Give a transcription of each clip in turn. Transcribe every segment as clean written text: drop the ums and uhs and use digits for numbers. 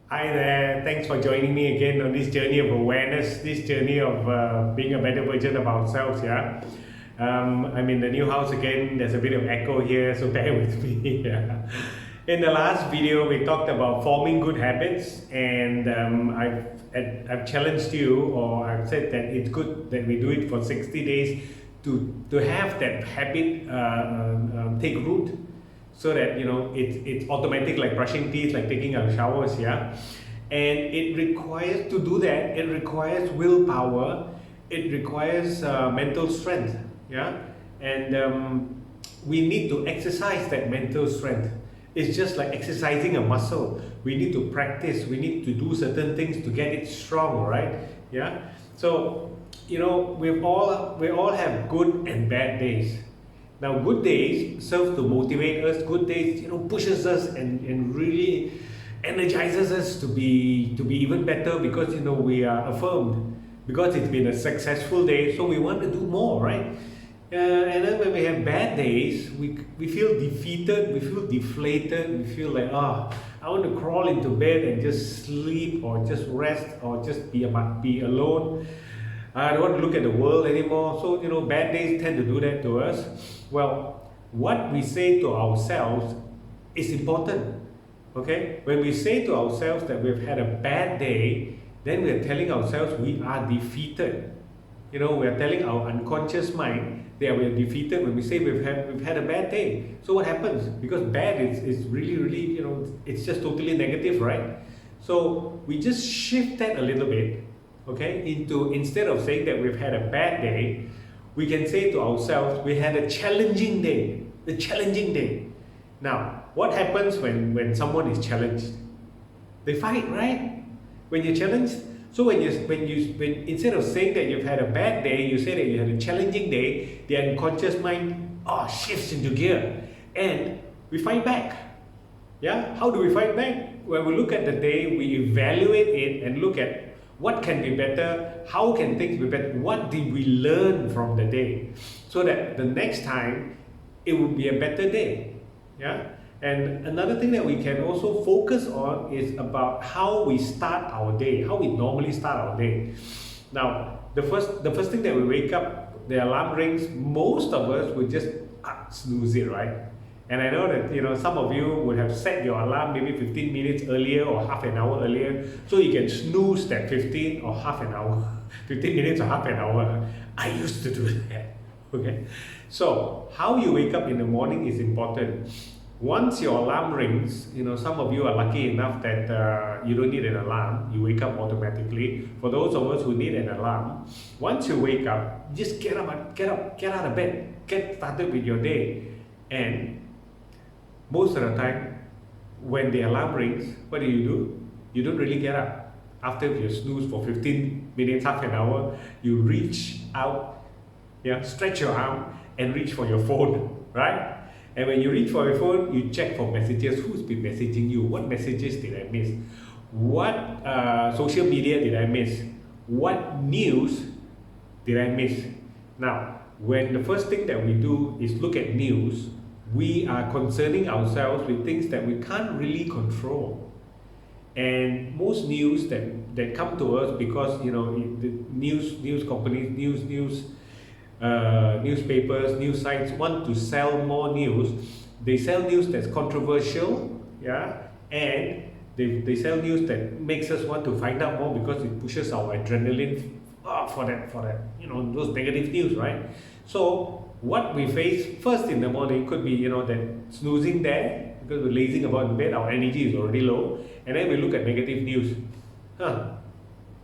Hi there, thanks for joining me again on this journey of awareness, this journey of being a better version of ourselves. Yeah, I'm in the new house again. There's a bit of echo here, so bear with me. Yeah. In the last video, we talked about forming good habits, and I've challenged you, or I've said that it's good that we do it for 60 days to have that habit take root, so that it's automatic, like brushing teeth, like taking our showers. Yeah, and it requires, to do that, it requires willpower, it requires mental strength. Yeah, and we need to exercise that mental strength. It's just like exercising a muscle. We need to practice, we need to do certain things to get it strong, right? Yeah, so we all have good and bad days. Now, good days serve to motivate us. Good days, pushes us and really energizes us to be even better, because we are affirmed, because it's been a successful day. So we want to do more, right? And then when we have bad days, we feel defeated, we feel deflated, we feel like, I want to crawl into bed and just sleep, or just rest, or just be alone. I don't want to look at the world anymore. So, bad days tend to do that to us. Well, what we say to ourselves is important. Okay? When we say to ourselves that we've had a bad day, then we are telling ourselves we are defeated. We are telling our unconscious mind that we are defeated when we say we've had a bad day. So what happens? Because bad is really, it's just totally negative, right? So we just shift that a little bit, okay, into, instead of saying that we've had a bad day, we can say to ourselves, we had a challenging day. A challenging day. Now, what happens when someone is challenged? They fight, right? When you're challenged. So when instead of saying that you've had a bad day, you say that you had a challenging day, the unconscious mind shifts into gear, and we fight back. Yeah? How do we fight back? When we look at the day, we evaluate it and look at what can be better, how can things be better, what did we learn from the day, so that the next time it will be a better day. Yeah. And another thing that we can also focus on is about how we start our day, how we normally start our day. Now, the first thing that we wake up, the alarm rings, most of us would just snooze it, right? And I know that some of you would have set your alarm maybe 15 minutes earlier or half an hour earlier, so you can snooze that 15 or half an hour, 15 minutes or half an hour. I used to do that. Okay, so how you wake up in the morning is important. Once your alarm rings, some of you are lucky enough that you don't need an alarm. You wake up automatically. For those of us who need an alarm, once you wake up, just get out of bed, get started with your day. And most of the time, when the alarm rings, what do? You don't really get up. After you snooze for 15 minutes, half an hour, you reach out, stretch your arm and reach for your phone, right? And when you reach for your phone, you check for messages. Who's been messaging you? What messages did I miss? What social media did I miss? What news did I miss? Now, when the first thing that we do is look at news, we are concerning ourselves with things that we can't really control. And most news that come to us, because the news companies, newspapers, news sites want to sell more news. They sell news that's controversial, and they sell news that makes us want to find out more, because it pushes our adrenaline for that those negative news, right? So what we face first in the morning could be that snoozing there, because we're lazing about in bed, our energy is already low, and then we look at negative news.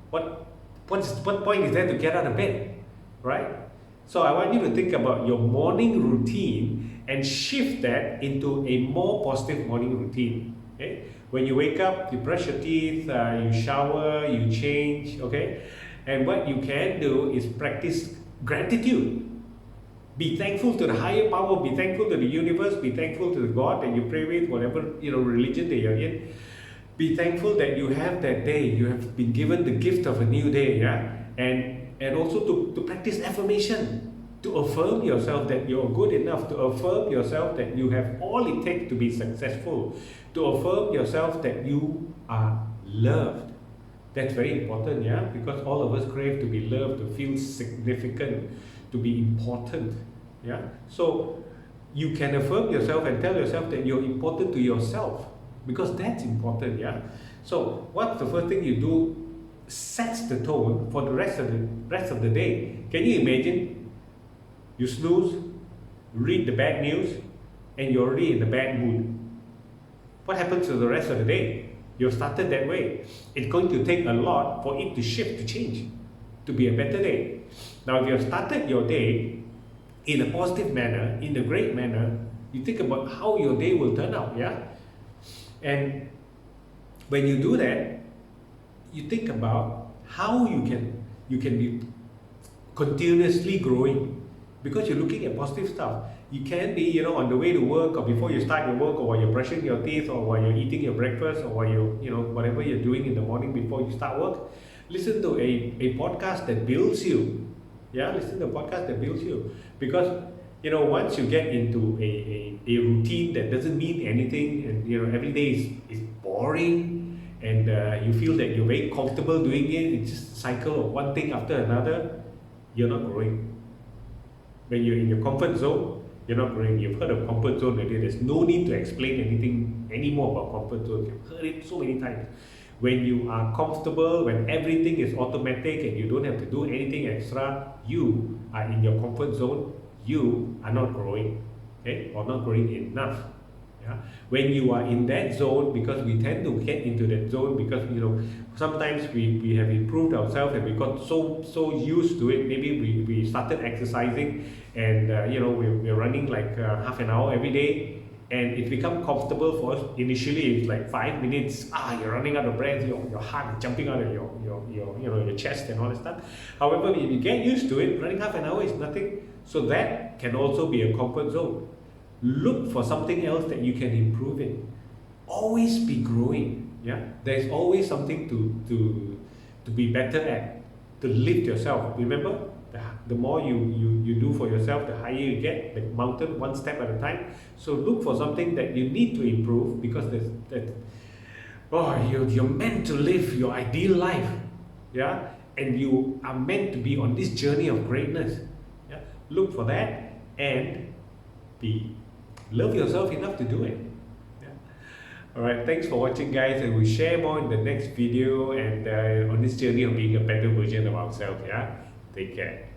What point is there to get out of bed, right? So I want you to think about your morning routine and shift that into a more positive morning routine. Okay? When you wake up, you brush your teeth, you shower, you change. Okay, and what you can do is practice gratitude. Be thankful to the higher power. Be thankful to the universe. Be thankful to the God that you pray with, whatever religion that you're in. Be thankful that you have that day. You have been given the gift of a new day. Yeah, and also to practice affirmation, to affirm yourself that you're good enough, to affirm yourself that you have all it takes to be successful, to affirm yourself that you are loved. That's very important, yeah, because all of us crave to be loved, to feel significant, to be important, yeah. So you can affirm yourself and tell yourself that you're important to yourself, because that's important, yeah. So what's the first thing you do? Sets the tone for the rest of the day. Can you imagine? You snooze, read the bad news, and you're already in the bad mood. What happens to the rest of the day? You've started that way. It's going to take a lot for it to shift, to change, to be a better day. Now, if you have started your day in a positive manner, in a great manner, you think about how your day will turn out, yeah? And when you do that, you think about how you can be continuously growing, because you're looking at positive stuff. You can be, on the way to work, or before you start your work, or while you're brushing your teeth, or while you're eating your breakfast, or while whatever you're doing in the morning before you start work. Listen to a podcast that builds you. Yeah, listen to a podcast that builds you, because once you get into a routine that doesn't mean anything, and every day is boring, and you feel that you're very comfortable doing it, it's just a cycle of one thing after another, you're not growing. When you're in your comfort zone, you're not growing. You've heard of comfort zone already. There's no need to explain anything anymore about comfort zone. You've heard it so many times. When you are comfortable, when everything is automatic and you don't have to do anything extra, you are in your comfort zone, you are not growing, okay, or not growing enough. Yeah? When you are in that zone, because we tend to get into that zone because sometimes we have improved ourselves and we got so used to it. Maybe we started exercising, and we're running like half an hour every day, and it become comfortable for us. Initially it's like 5 minutes, you're running out of breath, your heart is jumping out of your chest and all that stuff. However, if you get used to it, running half an hour is nothing. So that can also be a comfort zone. Look for something else that you can improve in. Always be growing. Yeah, there's always something to be better at, to lift yourself. Remember, the more you do for yourself, the higher you get the mountain, one step at a time. So look for something that you need to improve, because you're meant to live your ideal life. Yeah, and you are meant to be on this journey of greatness. Yeah, look for that and love yourself enough to do it. Yeah. Alright, thanks for watching, guys, and we'll share more in the next video, and on this journey of being a better version of ourselves. Yeah, take care.